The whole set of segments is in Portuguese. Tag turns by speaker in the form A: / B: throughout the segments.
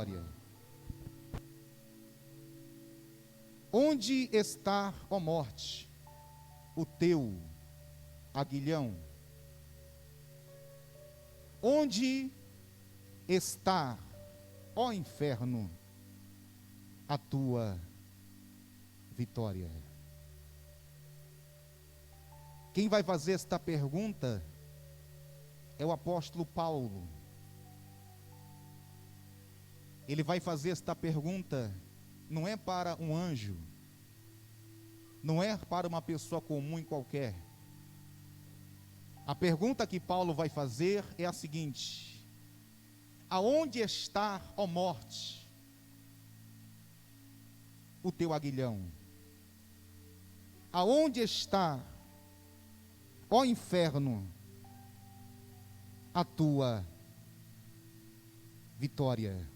A: vitória. Onde está, ó morte, o teu aguilhão? Onde está, ó inferno, a tua vitória? Quem vai fazer esta pergunta é o apóstolo Paulo. Ele vai fazer esta pergunta, não é para um anjo, não é para uma pessoa comum e qualquer. A pergunta que Paulo vai fazer é a seguinte: aonde está, ó morte, o teu aguilhão? Aonde está, ó inferno, a tua vitória?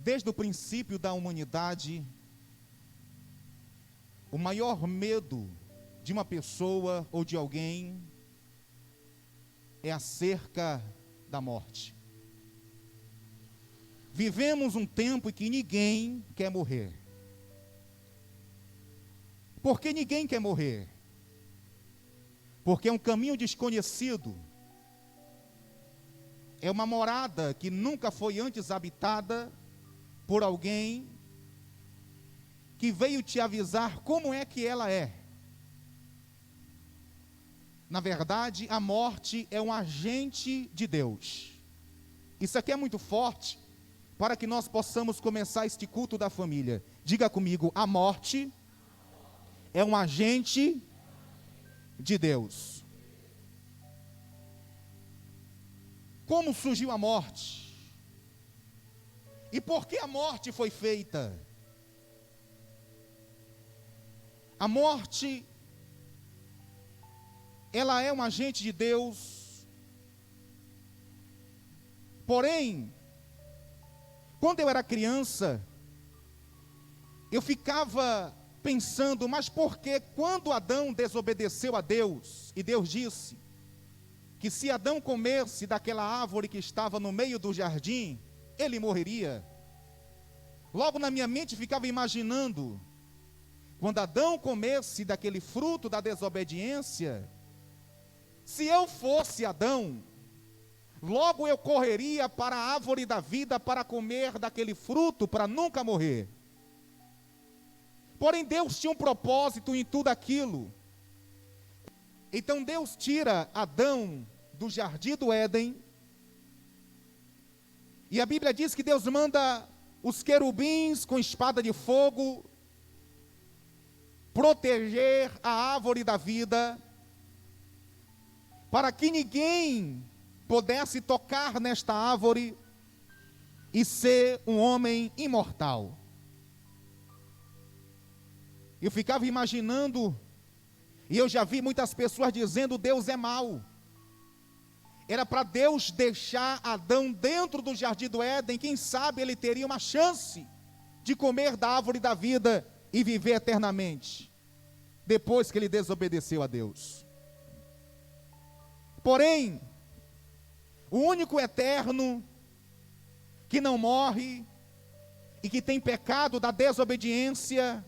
A: Desde o princípio da humanidade, o maior medo de uma pessoa ou de alguém é acerca da morte. Vivemos um tempo em que ninguém quer morrer. Por que ninguém quer morrer? Porque é um caminho desconhecido. É uma morada que nunca foi antes habitada por alguém que veio te avisar como é que ela é. Na verdade, a morte é um agente de Deus. Isso aqui é muito forte para que nós possamos começar este culto da família. Diga comigo: a morte é um agente de Deus. Como surgiu a morte? E por que a morte foi feita? A morte, ela é um agente de Deus. Porém, quando eu era criança, eu ficava pensando, mas por que quando Adão desobedeceu a Deus, e Deus disse que se Adão comesse daquela árvore que estava no meio do jardim, ele morreria. Logo na minha mente ficava imaginando, quando Adão comesse daquele fruto da desobediência, se eu fosse Adão, logo eu correria para a árvore da vida para comer daquele fruto, para nunca morrer. Porém, Deus tinha um propósito em tudo aquilo. Então Deus tira Adão do jardim do Éden, e a Bíblia diz que Deus manda os querubins com espada de fogo proteger a árvore da vida, para que ninguém pudesse tocar nesta árvore e ser um homem imortal. Eu ficava imaginando, e eu já vi muitas pessoas dizendo: Deus é mau. Era para Deus deixar Adão dentro do jardim do Éden, quem sabe ele teria uma chance de comer da árvore da vida e viver eternamente, depois que ele desobedeceu a Deus. Porém, o único eterno que não morre e que tem pecado da desobediência,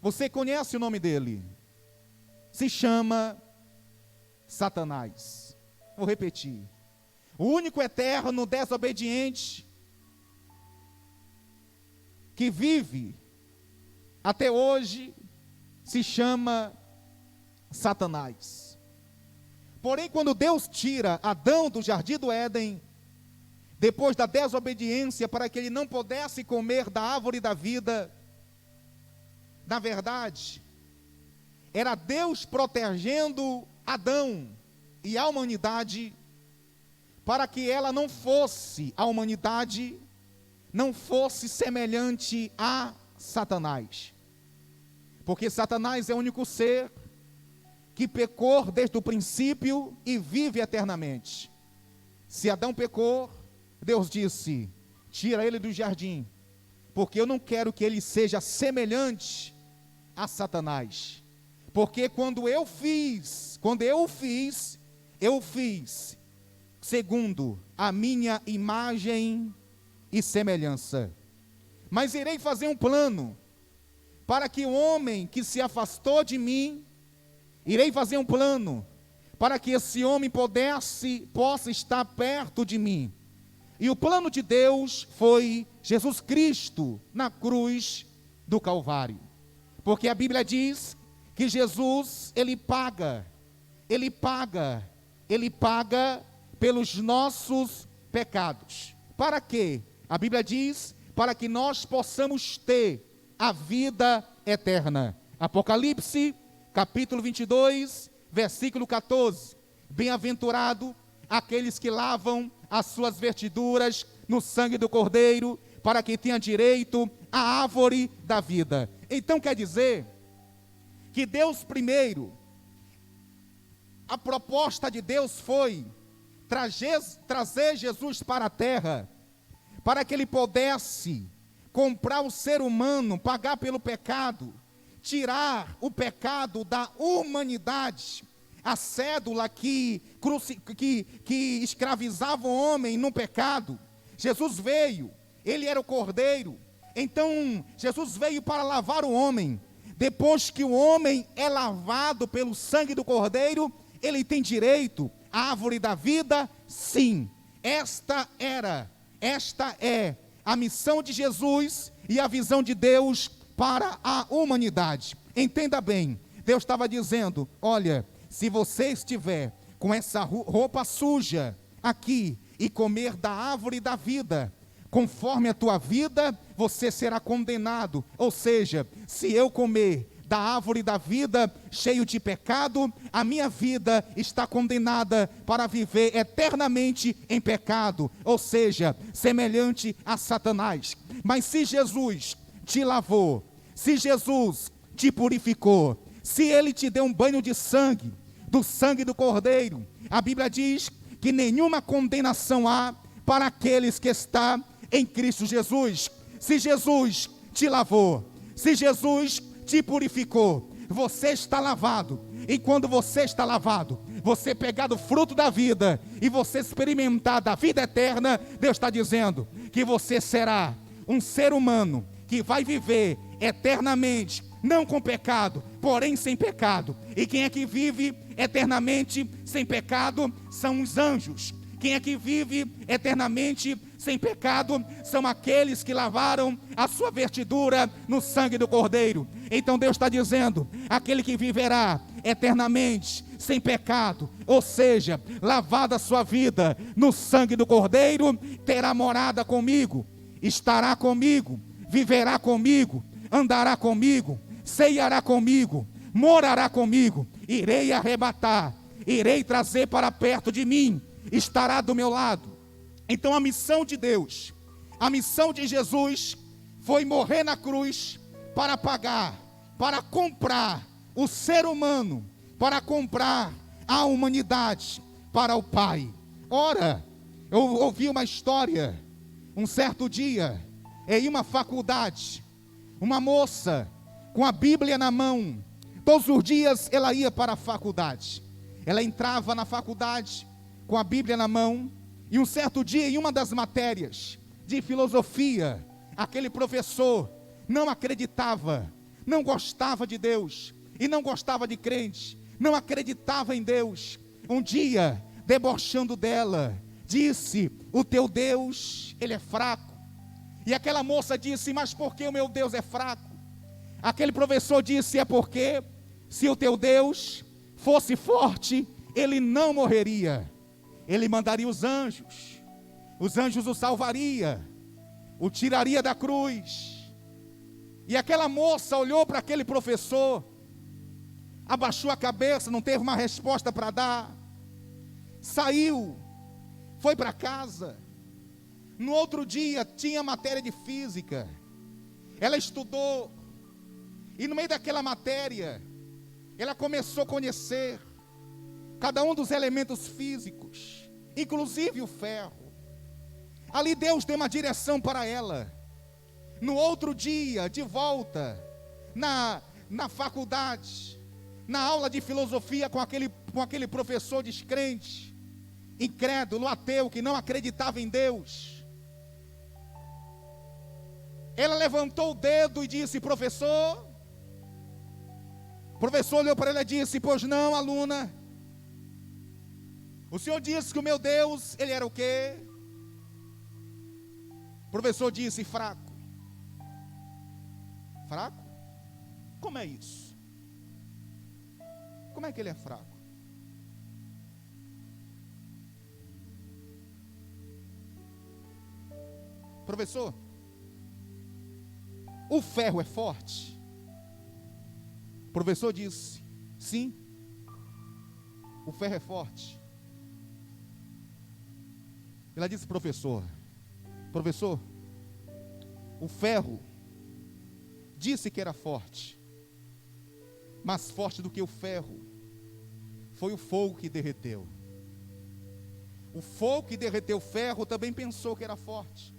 A: você conhece o nome dele? Se chama Satanás. Vou repetir. O único eterno desobediente que vive até hoje se chama Satanás. Porém, quando Deus tira Adão do jardim do Éden, depois da desobediência, para que ele não pudesse comer da árvore da vida, na verdade, era Deus protegendo Adão e a humanidade, para que ela não fosse, a humanidade não fosse semelhante a Satanás. Porque Satanás é o único ser que pecou desde o princípio e vive eternamente. Se Adão pecou, Deus disse: tira ele do jardim, porque eu não quero que ele seja semelhante a Satanás. Porque quando eu fiz segundo a minha imagem e semelhança. Mas irei fazer um plano para que o homem que se afastou de mim, irei fazer um plano para que esse homem possa estar perto de mim. E o plano de Deus foi Jesus Cristo na cruz do Calvário. Porque a Bíblia diz que Jesus, ele paga pelos nossos pecados. Para quê? A Bíblia diz, para que nós possamos ter a vida eterna. Apocalipse, capítulo 22, versículo 14. Bem-aventurado aqueles que lavam as suas vestiduras no sangue do Cordeiro, para que tenha direito à árvore da vida. Então quer dizer que Deus primeiro, a proposta de Deus foi trazer Jesus para a terra, para que ele pudesse comprar o ser humano, pagar pelo pecado, tirar o pecado da humanidade, a cédula que escravizava o homem no pecado. Jesus veio, ele era o Cordeiro, então Jesus veio para lavar o homem. Depois que o homem é lavado pelo sangue do Cordeiro, ele tem direito à árvore da vida, sim. Esta é a missão de Jesus e a visão de Deus para a humanidade. Entenda bem, Deus estava dizendo, olha, se você estiver com essa roupa suja aqui e comer da árvore da vida, conforme a tua vida, você será condenado. Ou seja, se eu comer da árvore da vida, cheio de pecado, a minha vida está condenada para viver eternamente em pecado, ou seja, semelhante a Satanás. Mas se Jesus te lavou, se Jesus te purificou, se ele te deu um banho de sangue, do sangue do Cordeiro, a Bíblia diz que nenhuma condenação há para aqueles que estão em Cristo Jesus. Se Jesus te lavou, se Jesus te purificou, você está lavado. E quando você está lavado, você pegar do fruto da vida e você experimentar da vida eterna, Deus está dizendo que você será um ser humano que vai viver eternamente, não com pecado, porém sem pecado. E quem é que vive eternamente sem pecado são os anjos. Quem é que vive eternamente sem pecado são aqueles que lavaram a sua vestidura no sangue do Cordeiro. Então Deus está dizendo, aquele que viverá eternamente sem pecado, ou seja, lavada a sua vida no sangue do Cordeiro, terá morada comigo, estará comigo, viverá comigo, andará comigo, ceiará comigo, morará comigo. Irei arrebatar, irei trazer para perto de mim, estará do meu lado. Então a missão de Deus, a missão de Jesus foi morrer na cruz para pagar, para comprar o ser humano, para comprar a humanidade para o Pai. Ora, eu ouvi uma história, um certo dia, em uma faculdade, uma moça com a Bíblia na mão, todos os dias ela ia para a faculdade, ela entrava na faculdade com a Bíblia na mão, e um certo dia, em uma das matérias de filosofia, aquele professor não acreditava, não gostava de Deus, e não gostava de crente, não acreditava em Deus. Um dia, debochando dela, disse, o teu Deus, ele é fraco. E aquela moça disse, mas por que o meu Deus é fraco? Aquele professor disse, é porque se o teu Deus fosse forte, ele não morreria. Ele mandaria os anjos o salvaria, o tiraria da cruz. E aquela moça olhou para aquele professor, abaixou a cabeça, não teve uma resposta para dar, saiu, foi para casa. No outro dia tinha matéria de física, ela estudou, e no meio daquela matéria, ela começou a conhecer cada um dos elementos físicos, inclusive o ferro. Ali Deus deu uma direção para ela. No outro dia, de volta, na faculdade, na aula de filosofia com aquele professor descrente, incrédulo, ateu, que não acreditava em Deus. Ela levantou o dedo e disse: professor. O professor olhou para ela e disse: pois não, aluna. O senhor disse que o meu Deus, ele era o quê? O professor disse: fraco. Fraco? Como é isso? Como é que ele é fraco? Professor, o ferro é forte? O professor disse: sim, o ferro é forte. Ela disse: professor, o ferro disse que era forte, mas forte do que o ferro foi o fogo que derreteu. O fogo que derreteu o ferro também pensou que era forte,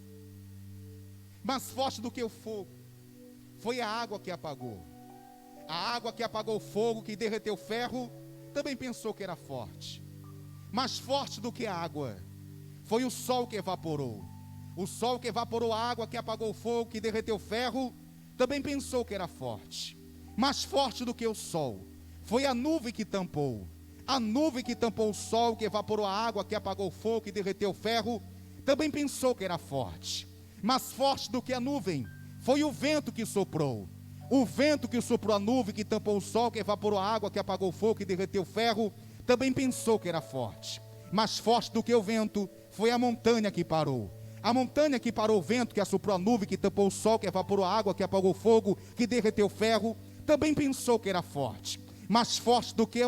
A: mas forte do que o fogo foi a água que apagou. A água que apagou o fogo, que derreteu o ferro, também pensou que era forte, mas forte do que a água foi o sol que evaporou. O sol que evaporou a água, que apagou o fogo, que derreteu o ferro, também pensou que era forte, mas forte do que o sol foi a nuvem que tampou. A nuvem que tampou o sol, que evaporou a água, que apagou o fogo, que derreteu o ferro, também pensou que era forte, mas forte do que a nuvem foi o vento que soprou. O vento que soprou a nuvem, que tampou o sol, que evaporou a água, que apagou o fogo, que derreteu o ferro, também pensou que era forte, mas forte do que o vento foi a montanha que parou. A montanha que parou o vento, que assoprou a nuvem, que tampou o sol, que evaporou a água, que apagou o fogo, que derreteu o ferro, também pensou que era forte, mas forte do que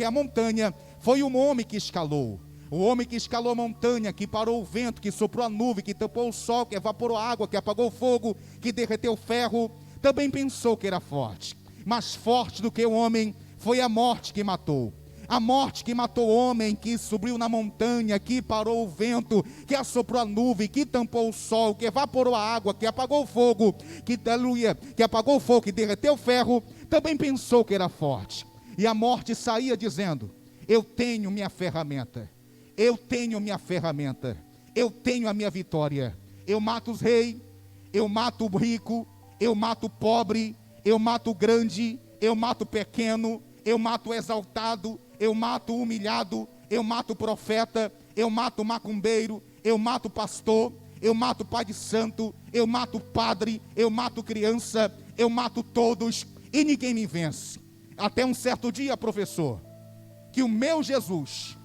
A: a montanha foi o homem que escalou. O homem que escalou a montanha, que parou o vento, que soprou a nuvem, que tampou o sol, que evaporou a água, que apagou o fogo, que derreteu o ferro, também pensou que era forte, mas forte do que o homem foi a morte que matou. A morte que matou o homem, que subiu na montanha, que parou o vento, que assoprou a nuvem, que tampou o sol, que evaporou a água, que apagou o fogo, que apagou o fogo, que derreteu o ferro, também pensou que era forte. E a morte saía dizendo: eu tenho minha ferramenta, eu tenho minha ferramenta, eu tenho a minha vitória. Eu mato os reis, eu mato o rico, eu mato o pobre, eu mato o grande, eu mato o pequeno, eu mato o exaltado, eu mato o humilhado, eu mato o profeta, eu mato o macumbeiro, eu mato o pastor, eu mato o pai de santo, eu mato o padre, eu mato criança, eu mato todos e ninguém me vence. Até um certo dia, professor, que o meu Jesus,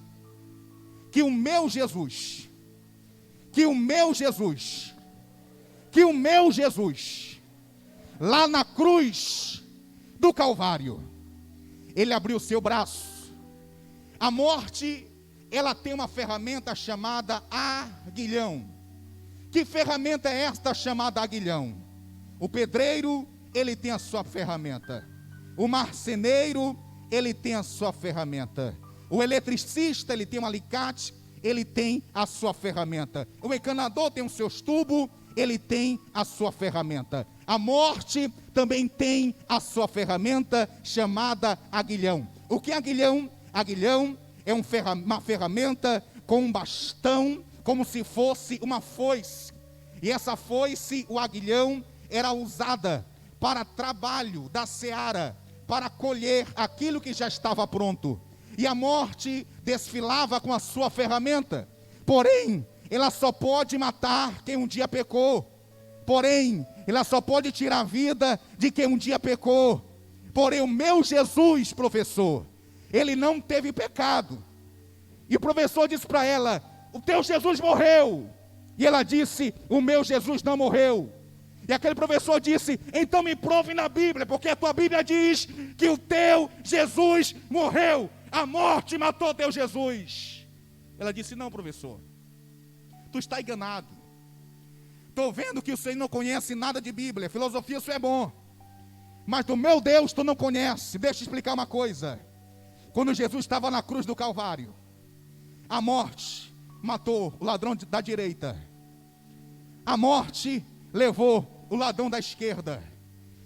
A: lá na cruz do Calvário, ele abriu o seu braço. A morte, ela tem uma ferramenta chamada aguilhão. Que ferramenta é esta chamada aguilhão? O pedreiro, ele tem a sua ferramenta. O marceneiro, ele tem a sua ferramenta. O eletricista, ele tem um alicate, ele tem a sua ferramenta. O encanador tem os seus tubos, ele tem a sua ferramenta. A morte também tem a sua ferramenta chamada aguilhão. O que é aguilhão? Aguilhão é uma ferramenta com um bastão, como se fosse uma foice. E essa foice, o aguilhão, era usada para trabalho da seara, para colher aquilo que já estava pronto. E a morte desfilava com a sua ferramenta. Porém, ela só pode matar quem um dia pecou. Porém, ela só pode tirar a vida de quem um dia pecou. Porém, o meu Jesus, professor, ele não teve pecado. E o professor disse para ela: o teu Jesus morreu. E ela disse: o meu Jesus não morreu. E aquele professor disse: então me prove na Bíblia, porque a tua Bíblia diz que o teu Jesus morreu. A morte matou teu Jesus. Ela disse: não, professor, tu está enganado. Estou vendo que o senhor não conhece nada de Bíblia. Filosofia, isso é bom, mas do meu Deus tu não conhece. Deixa eu explicar uma coisa. Quando Jesus estava na cruz do Calvário, a morte matou o ladrão da direita. A morte levou o ladrão da esquerda.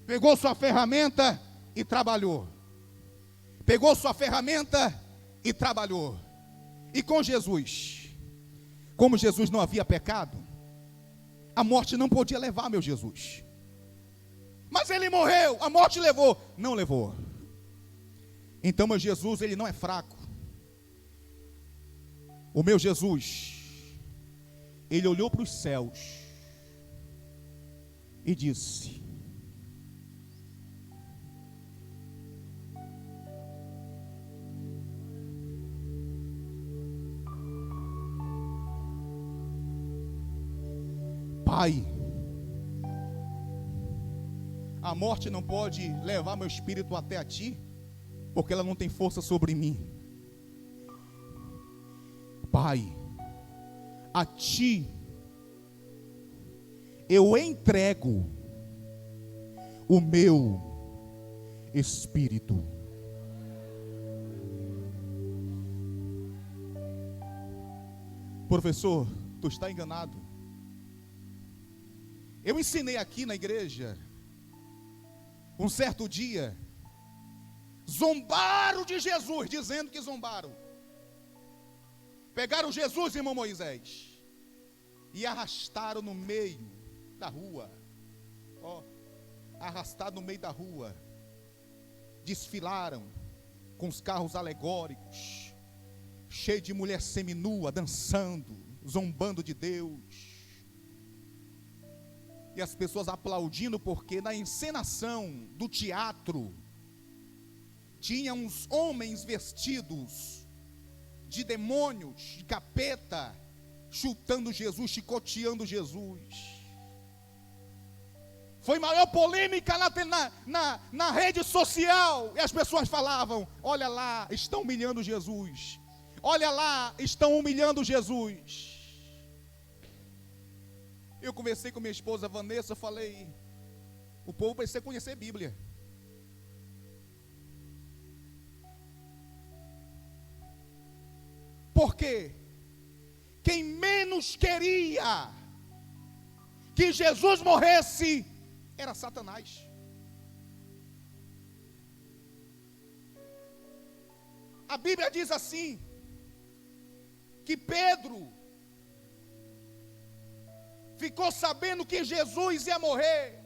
A: Pegou sua ferramenta e trabalhou. Pegou sua ferramenta e trabalhou. E com Jesus, como Jesus não havia pecado, a morte não podia levar meu Jesus. Mas ele morreu, a morte levou. Não levou. Então meu Jesus, ele não é fraco. O meu Jesus, ele olhou para os céus e disse: Pai, a morte não pode levar meu espírito até a ti, porque ela não tem força sobre mim. Pai, a ti eu entrego o meu espírito. Professor, tu está enganado. Eu ensinei aqui na igreja, um certo dia, zombaram de Jesus, dizendo que zombaram. Pegaram Jesus, irmão Moisés, e arrastaram no meio da rua. Arrastaram no meio da rua. Desfilaram com os carros alegóricos, cheio de mulher seminua, dançando, zombando de Deus. E as pessoas aplaudindo, porque na encenação do teatro tinha uns homens vestidos de demônios, de capeta, chutando Jesus, chicoteando Jesus. Foi maior polêmica na rede social, e as pessoas falavam: olha lá, estão humilhando Jesus, olha lá, estão humilhando Jesus. Eu conversei com minha esposa Vanessa, eu falei: o povo precisa conhecer a Bíblia. Porque quem menos queria que Jesus morresse era Satanás. A Bíblia diz assim, que Pedro ficou sabendo que Jesus ia morrer.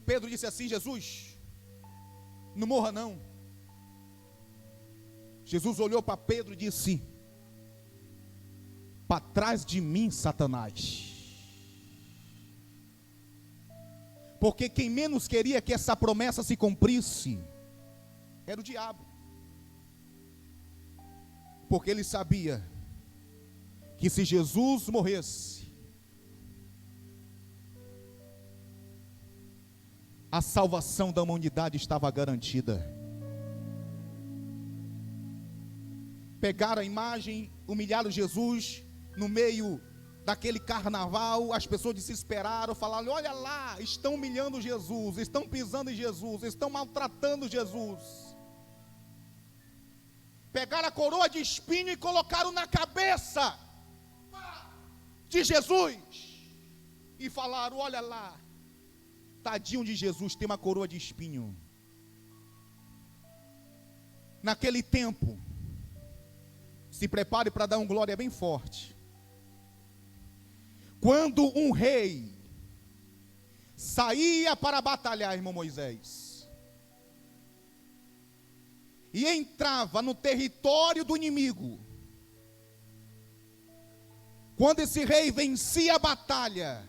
A: Pedro disse assim: Jesus, não morra não. Jesus olhou para Pedro e disse: para trás de mim, Satanás. Porque quem menos queria que essa promessa se cumprisse era o diabo. Porque ele sabia que se Jesus morresse, a salvação da humanidade estava garantida. Pegaram a imagem, humilharam Jesus no meio daquele carnaval. As pessoas desesperaram, falaram: olha lá, estão humilhando Jesus, estão pisando em Jesus, estão maltratando Jesus. Pegaram a coroa de espinho e colocaram na cabeça de Jesus e falaram: olha lá, tadinho de Jesus, tem uma coroa de espinho. Naquele tempo, se prepare para dar um glória bem forte. Quando um rei saía para batalhar, irmão Moisés, e entrava no território do inimigo, quando esse rei vencia a batalha,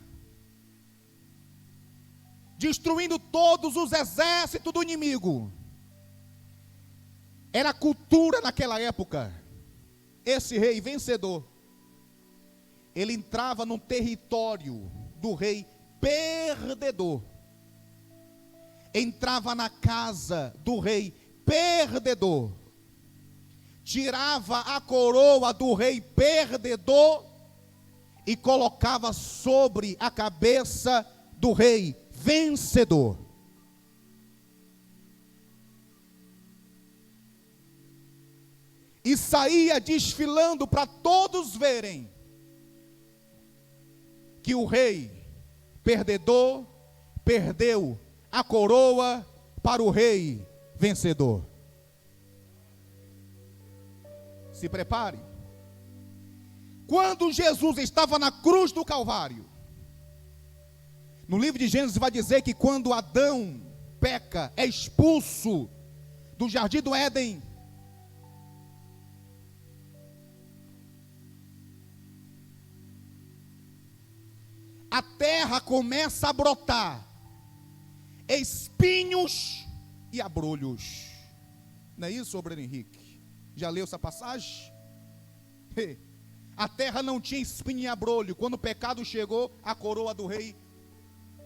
A: destruindo todos os exércitos do inimigo, era cultura naquela época. Esse rei vencedor, ele entrava no território do rei perdedor, entrava na casa do rei perdedor, tirava a coroa do rei perdedor e colocava sobre a cabeça do rei vencedor. E saía desfilando para todos verem que o rei perdedor perdeu a coroa para o rei vencedor. Se prepare. Quando Jesus estava na cruz do Calvário, no livro de Gênesis vai dizer que quando Adão peca, é expulso do jardim do Éden, a terra começa a brotar espinhos e abrolhos. Não é isso, Breno Henrique? Já leu essa passagem? A terra não tinha espinho e abrolho. Quando o pecado chegou, a coroa do rei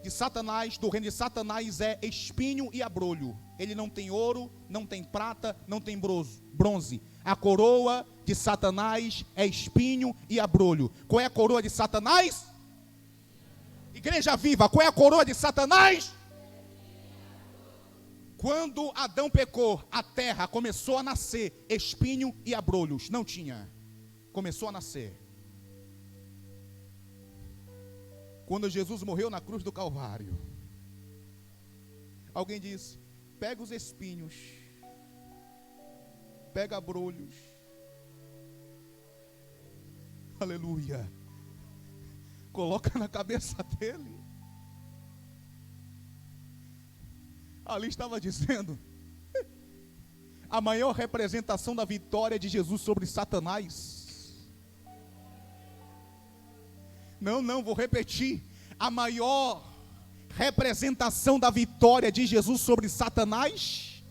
A: de Satanás, do reino de Satanás, é espinho e abrolho. Ele não tem ouro, não tem prata, não tem bronze. A coroa de Satanás é espinho e abrolho. Qual é a coroa de Satanás? Igreja viva, qual é a coroa de Satanás? Quando Adão pecou, a terra começou a nascer espinho e abrolhos. Não tinha. Começou a nascer. Quando Jesus morreu na cruz do Calvário, alguém disse: pega os espinhos, pega abrolhos, aleluia, coloca na cabeça dele. Ali estava dizendo a maior representação da vitória de Jesus sobre Satanás. Não, vou repetir. A maior representação da vitória de Jesus sobre Satanás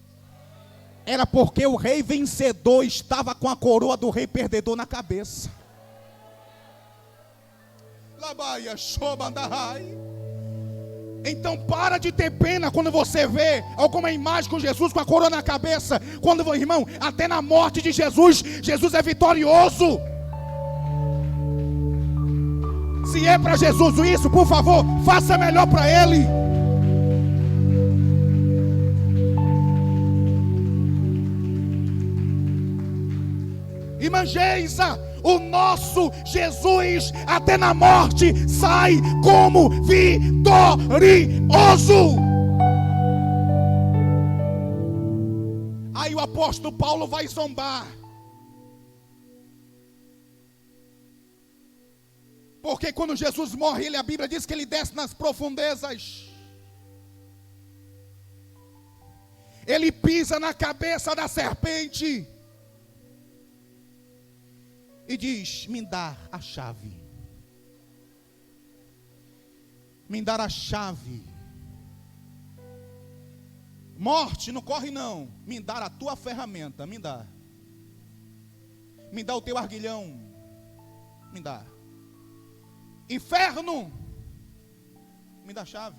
A: era porque o rei vencedor estava com a coroa do rei perdedor na cabeça. Labaia, shobandahai. Então para de ter pena quando você vê alguma imagem com Jesus com a coroa na cabeça. Quando, irmão, até na morte de Jesus, Jesus é vitorioso. Se é para Jesus isso, por favor, faça melhor para Ele. Imagina, o nosso Jesus até na morte sai como vitorioso. Aí o apóstolo Paulo vai zombar, porque quando Jesus morre, a Bíblia diz que ele desce nas profundezas. Ele pisa na cabeça da serpente e diz: me dá a chave. Me dá a chave. Morte, não corre não. Me dá a tua ferramenta, me dá. Me dá o teu arguilhão. Me dá. Inferno, me dá a chave.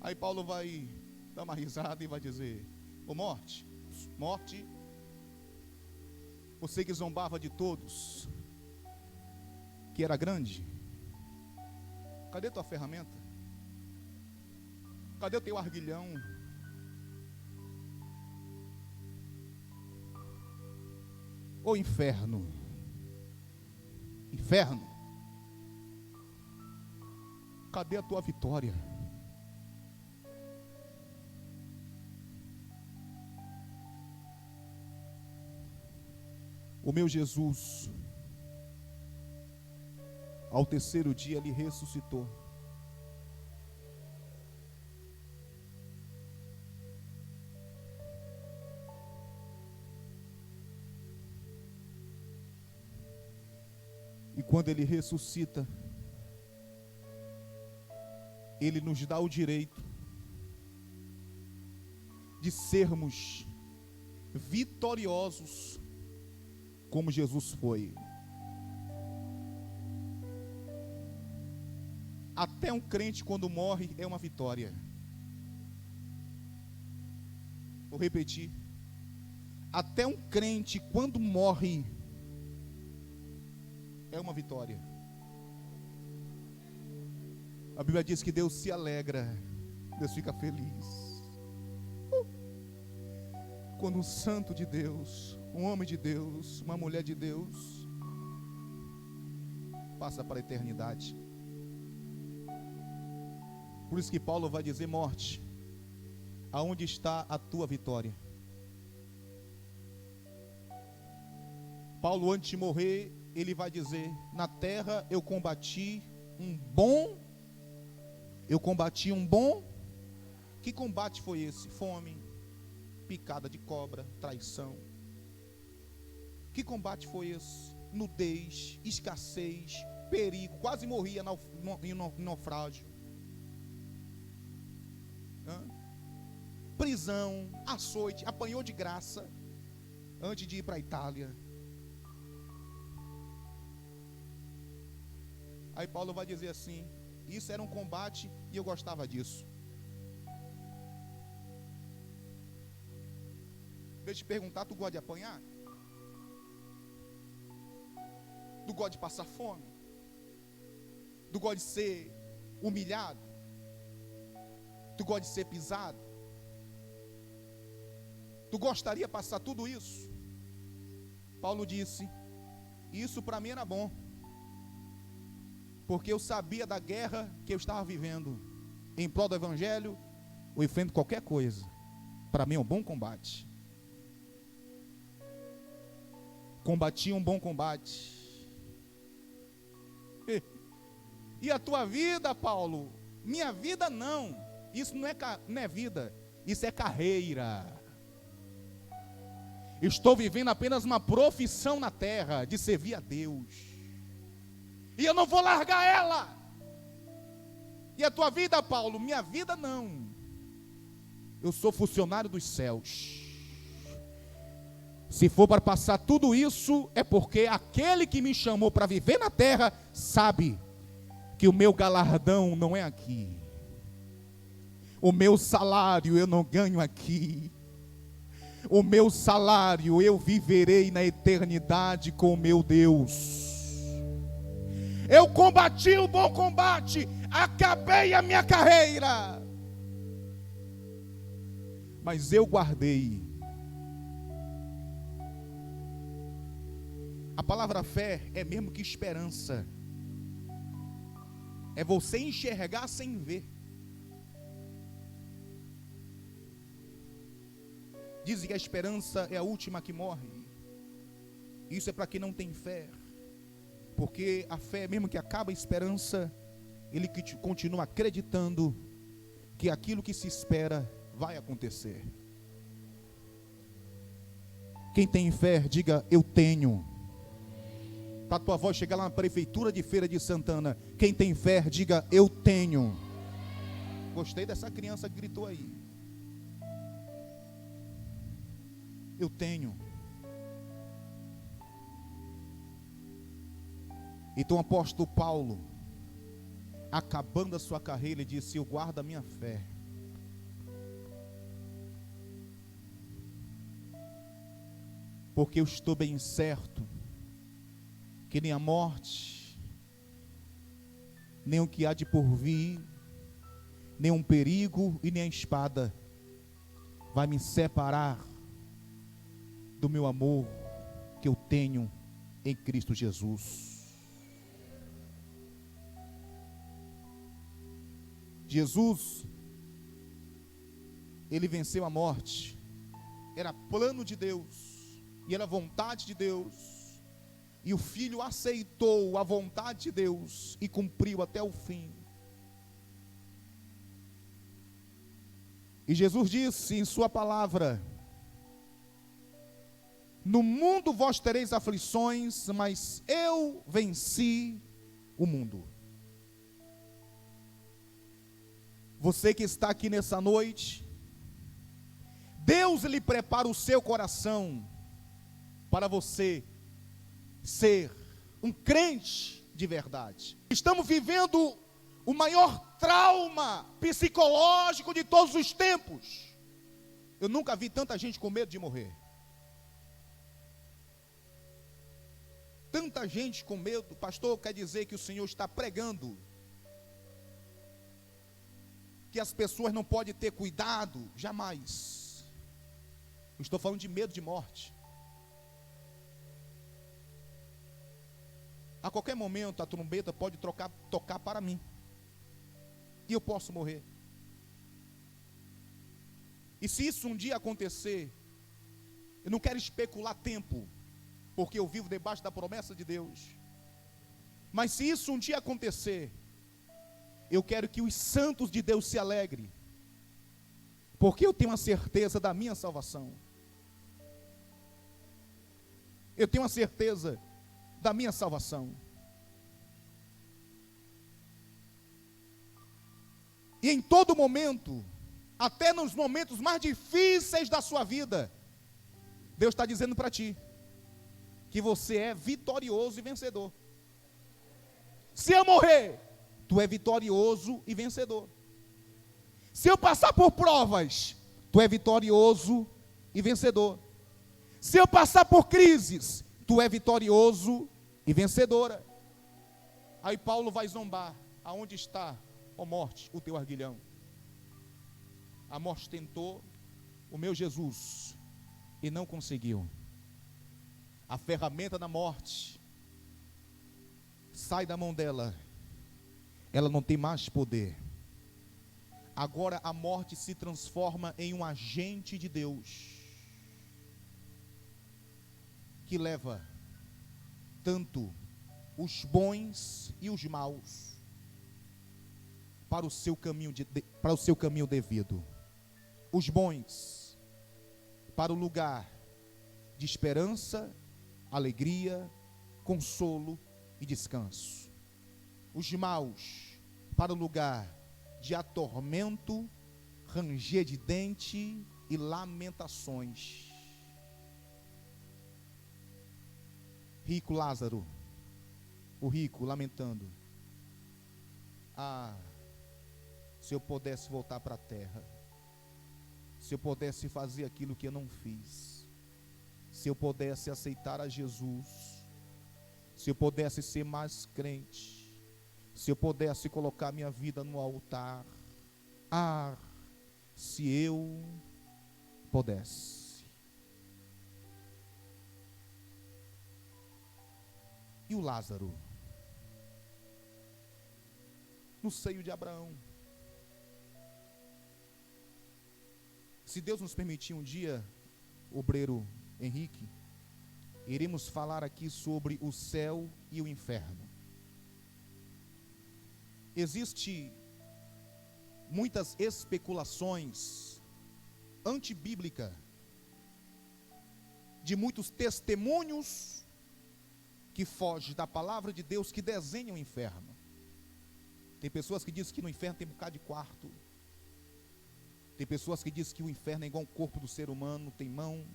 A: Aí Paulo vai dar uma risada e vai dizer: ô morte, morte, você que zombava de todos, que era grande, cadê tua ferramenta? Cadê o teu arguilhão? Ô inferno, inferno, cadê a tua vitória? O meu Jesus, ao terceiro dia, ele ressuscitou. E quando ele ressuscita, ele nos dá o direito de sermos vitoriosos, como Jesus foi. Até um crente, quando morre, é uma vitória. Vou repetir. Até um crente, quando morre, é uma vitória. A Bíblia diz que Deus se alegra, Deus fica feliz. Quando um santo de Deus, um homem de Deus, uma mulher de Deus, passa para a eternidade. Por isso que Paulo vai dizer: morte, aonde está a tua vitória? Paulo, antes de morrer, ele vai dizer: na terra eu combati um bom. Que combate foi esse? Fome, picada de cobra, traição. Que combate foi esse? Nudez, escassez, perigo, quase morria em naufrágio. Prisão, açoite, apanhou de graça antes de ir para a Itália. Aí Paulo vai dizer assim: isso era um combate e eu gostava disso. Deixa eu te perguntar, tu gosta de apanhar? Tu gosta de passar fome? Tu gosta de ser humilhado? Tu gosta de ser pisado? Tu gostaria de passar tudo isso? Paulo disse: isso para mim era bom, porque eu sabia da guerra que eu estava vivendo. Em prol do evangelho, eu enfrento qualquer coisa. Para mim é um bom combate. Combati um bom combate. E a tua vida, Paulo? Minha vida não. Isso não é vida, isso é carreira. Estou vivendo apenas uma profissão na terra de servir a Deus. E eu não vou largar ela. E a tua vida, Paulo? Minha vida não. Eu sou funcionário dos céus. Se for para passar tudo isso, é porque aquele que me chamou para viver na terra sabe que o meu galardão não é aqui. O meu salário eu não ganho aqui. O meu salário eu viverei na eternidade com o meu Deus. Eu combati o bom combate, acabei a minha carreira, mas eu guardei. A palavra fé é mesmo que esperança. É você enxergar sem ver. Dizem que a esperança é a última que morre. Isso é para quem não tem fé. Porque a fé, mesmo que acaba a esperança, ele que continua acreditando que aquilo que se espera vai acontecer. Quem tem fé, diga: eu tenho. Para a tua voz chegar lá na prefeitura de Feira de Santana, quem tem fé, diga: eu tenho. Gostei dessa criança que gritou aí. Eu tenho. Então o apóstolo Paulo, acabando a sua carreira, ele disse: eu guardo a minha fé. Porque eu estou bem certo que nem a morte, nem o que há de por vir, nem um perigo e nem a espada vai me separar do meu amor que eu tenho em Cristo Jesus. Jesus, ele venceu a morte. Era plano de Deus e era vontade de Deus. E o Filho aceitou a vontade de Deus e cumpriu até o fim. E Jesus disse em sua palavra: no mundo vós tereis aflições, mas eu venci o mundo. Você que está aqui nessa noite, Deus lhe prepara o seu coração para você ser um crente de verdade. Estamos vivendo o maior trauma psicológico de todos os tempos. Eu nunca vi tanta gente com medo de morrer. Tanta gente com medo. Pastor, quer dizer que o Senhor está pregando que as pessoas não podem ter cuidado? Jamais. Eu estou falando de medo de morte. A qualquer momento a trombeta pode tocar para mim. E eu posso morrer. E se isso um dia acontecer, eu não quero especular tempo, porque eu vivo debaixo da promessa de Deus. Mas se isso um dia acontecer, eu quero que os santos de Deus se alegrem, porque eu tenho a certeza da minha salvação. Eu tenho a certeza da minha salvação. E em todo momento, até nos momentos mais difíceis da sua vida, Deus está dizendo para ti, que você é vitorioso e vencedor. Se eu morrer, tu é vitorioso e vencedor. Se eu passar por provas, tu é vitorioso e vencedor. Se eu passar por crises, tu é vitorioso e vencedora. Aí Paulo vai zombar. Aonde está, ó morte, o teu arguilhão? A morte tentou o meu Jesus e não conseguiu. A ferramenta da morte sai da mão dela. Ela não tem mais poder. Agora a morte se transforma em um agente de Deus, que leva tanto os bons e os maus para o seu caminho devido. Os bons para o lugar de esperança, alegria, consolo e descanso. Os maus para o lugar de atormento, ranger de dente e lamentações. Rico Lázaro, o rico lamentando: ah, se eu pudesse voltar para a terra, se eu pudesse fazer aquilo que eu não fiz, se eu pudesse aceitar a Jesus, se eu pudesse ser mais crente, se eu pudesse colocar minha vida no altar, ah, se eu pudesse. E o Lázaro, no seio de Abraão. Se Deus nos permitir um dia, obreiro Henrique, iremos falar aqui sobre o céu e o inferno. Existem muitas especulações antibíblicas, de muitos testemunhos que fogem da palavra de Deus, que desenham o inferno. Tem pessoas que dizem que no inferno tem um bocado de quarto. Tem pessoas que dizem que o inferno é igual ao corpo do ser humano, tem mão,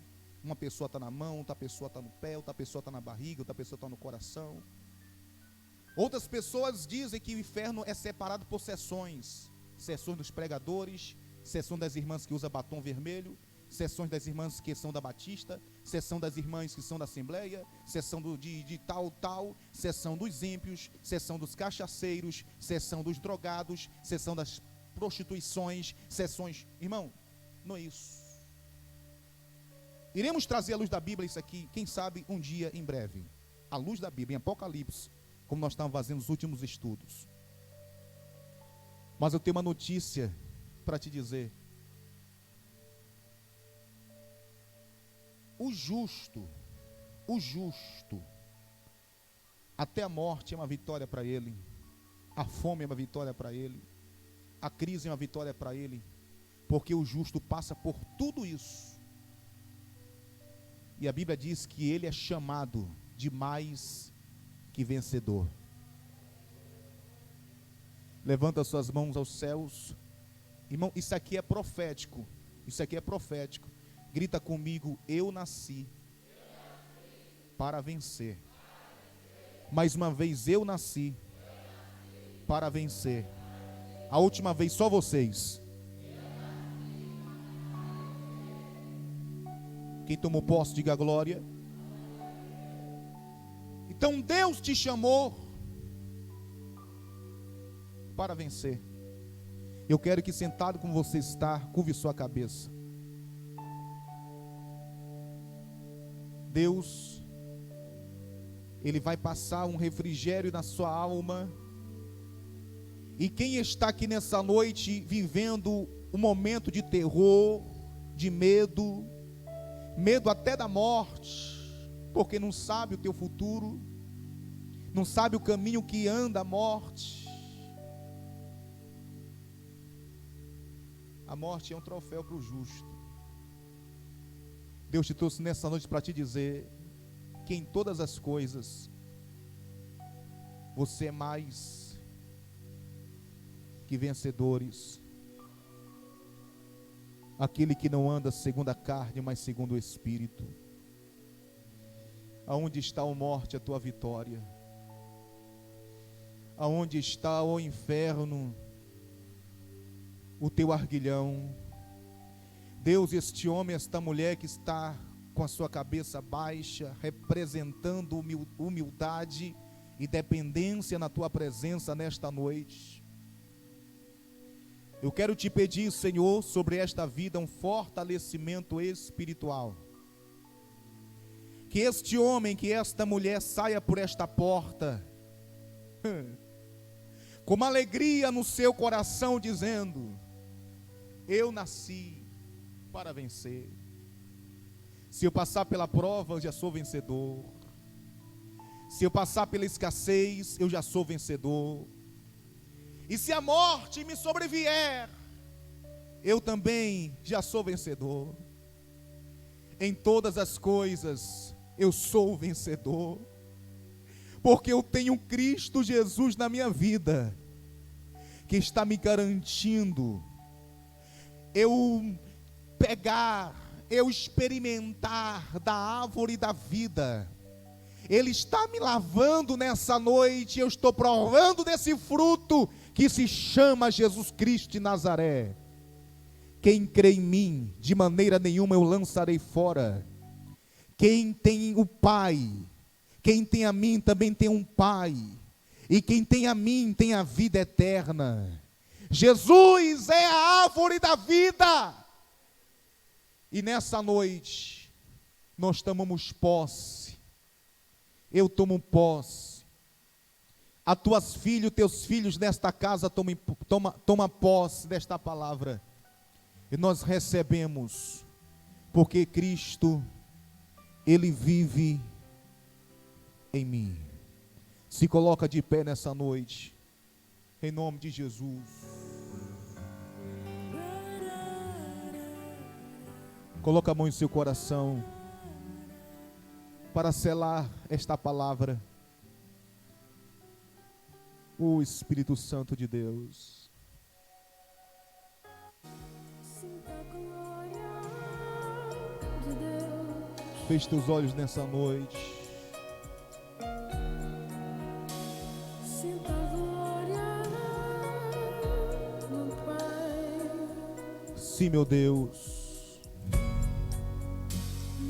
A: uma pessoa está na mão, outra pessoa está no pé, outra pessoa está na barriga, outra pessoa está no coração. Outras pessoas dizem que o inferno é separado por seções. Seções dos pregadores, seção das irmãs que usam batom vermelho, seções das irmãs que são da Batista, seção das irmãs que são da Assembleia, seção de tal, seção dos ímpios, seção dos cachaceiros, seção dos drogados, seção das prostituições, seções. Irmão, não é isso. Iremos trazer à luz da Bíblia isso aqui, quem sabe um dia em breve. À luz da Bíblia, em Apocalipse, como nós estamos fazendo os últimos estudos. Mas eu tenho uma notícia para te dizer. O justo, até a morte é uma vitória para ele, a fome é uma vitória para ele, a crise é uma vitória para ele, porque o justo passa por tudo isso. E a Bíblia diz que ele é chamado de mais que vencedor. Levanta suas mãos aos céus. Irmão, isso aqui é profético. Isso aqui é profético. Grita comigo: eu nasci para vencer. Mais uma vez, eu nasci para vencer. A última vez, só vocês. Quem tomou posse, diga glória. Então Deus te chamou para vencer. Eu quero que sentado como você está, curve sua cabeça. Deus, Ele vai passar um refrigério na sua alma. E quem está aqui nessa noite vivendo um momento de terror, de medo, medo até da morte, porque não sabe o teu futuro, não sabe o caminho que anda a morte. A morte é um troféu para o justo. Deus te trouxe nessa noite para te dizer que em todas as coisas você é mais que vencedores. Aquele que não anda segundo a carne, mas segundo o Espírito. Aonde está, ó morte, a tua vitória? Aonde está, ó inferno, o teu arguilhão? Deus, este homem, esta mulher que está com a sua cabeça baixa, representando humildade e dependência na tua presença nesta noite. Eu quero te pedir, Senhor, sobre esta vida um fortalecimento espiritual. Que este homem, que esta mulher saia por esta porta com uma alegria no seu coração, dizendo: eu nasci para vencer. Se eu passar pela prova, eu já sou vencedor. Se eu passar pela escassez, eu já sou vencedor. E se a morte me sobrevier, eu também já sou vencedor. Em todas as coisas eu sou vencedor, porque eu tenho Cristo Jesus na minha vida, que está me garantindo eu pegar, eu experimentar da árvore da vida. Ele está me lavando nessa noite, eu estou provando desse fruto que se chama Jesus Cristo de Nazaré. Quem crê em mim, de maneira nenhuma eu lançarei fora. Quem tem o Pai, quem tem a mim também tem um Pai, e quem tem a mim tem a vida eterna. Jesus é a árvore da vida. E nessa noite nós tomamos posse. Eu tomo posse. A tuas filhas, teus filhos nesta casa toma posse desta palavra. E nós recebemos, porque Cristo, Ele vive em mim. Se coloca de pé nessa noite, em nome de Jesus. Coloca a mão em seu coração, para selar esta palavra. O Espírito Santo de Deus. Feche teus olhos nessa noite. Sim, meu Deus.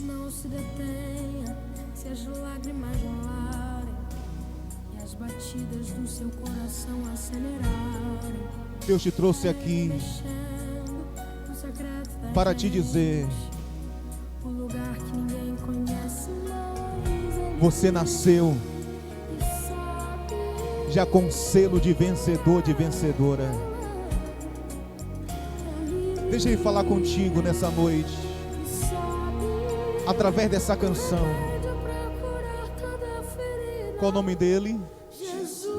B: Não se detenha, se as lágrimas rolarem e as batidas do seu coração acelerarem.
A: Deus te trouxe aqui para te dizer:
B: o lugar que ninguém conhece mais.
A: Você nasceu já com selo de vencedor, de vencedora. Deixa Ele falar contigo nessa noite, através dessa canção. Qual o nome dele?
B: Jesus,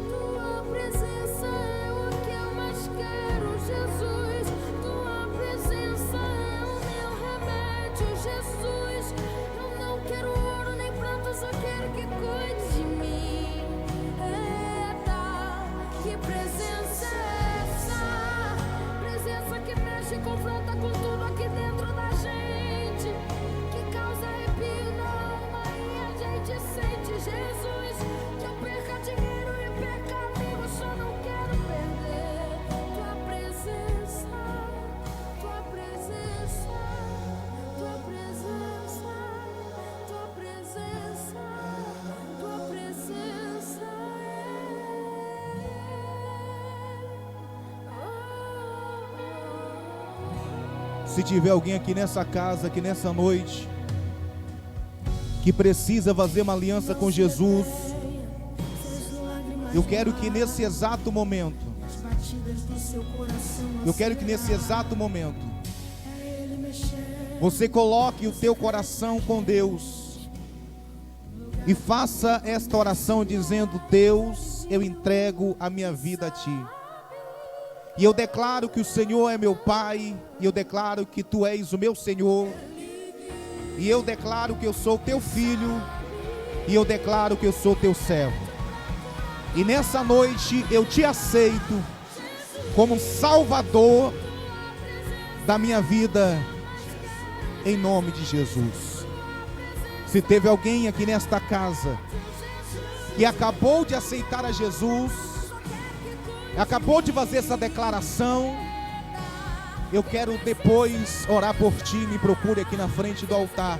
B: tua presença é o que eu mais quero. Jesus, tua presença é o meu remédio. Jesus, eu não quero ouro nem prata, só quero que cuide de mim. Eita, que presença é essa? Presença que mexe e confronta com tudo aqui dentro da gente, que causa arrepio na alma e a gente sente. Jesus, que eu perca dinheiro e perca amigos, só não quero perder tua presença, tua presença, tua presença, tua presença, tua presença.
A: Se tiver alguém aqui nessa casa, aqui nessa noite, que precisa fazer uma aliança com Jesus, eu quero que nesse exato momento, você coloque o teu coração com Deus e faça esta oração dizendo: Deus, eu entrego a minha vida a Ti. E eu declaro que o Senhor é meu Pai, e eu declaro que Tu és o meu Senhor, e eu declaro que eu sou Teu filho, e eu declaro que eu sou Teu servo. E nessa noite eu Te aceito como Salvador da minha vida, em nome de Jesus. Se teve alguém aqui nesta casa que acabou de aceitar a Jesus, acabou de fazer essa declaração, eu quero depois orar por ti. Me procure aqui na frente do altar.